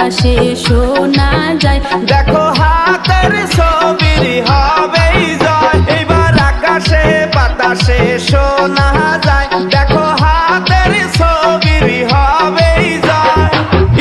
বাতাসে শোনা যায়। দেখো হাতের ছবির হবেই জয়, এবার আকাশে বাতাসে শোনা যায়। দেখো হাতের ছবির হবেই জয়।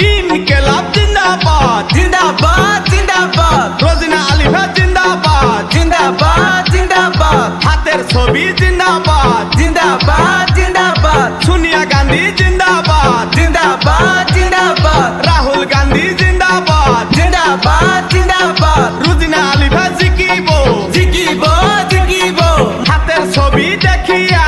ইনকিলাব জিন্দাবাদ জিন্দাবাদ জিন্দাবাদ, রোজিনা আলিফা জিন্দাবাদ জিন্দাবাদ জিন্দাবাদ, হাতের ছবি জিন্দাবাদ জিন্দাবাদ জিন্দাবাদ, সোনিয়া গান্ধী জিন্দাবাদ জিন্দাবাদ জিন্দাবাদ, রাহুল গান্ধী জিন্দাবাদ জিন্দাবাদ জিন্দাবাদ, রোজিনা আলিফা জিকিব জিকিব জিকিব, হাতের ছবি দেখিয়া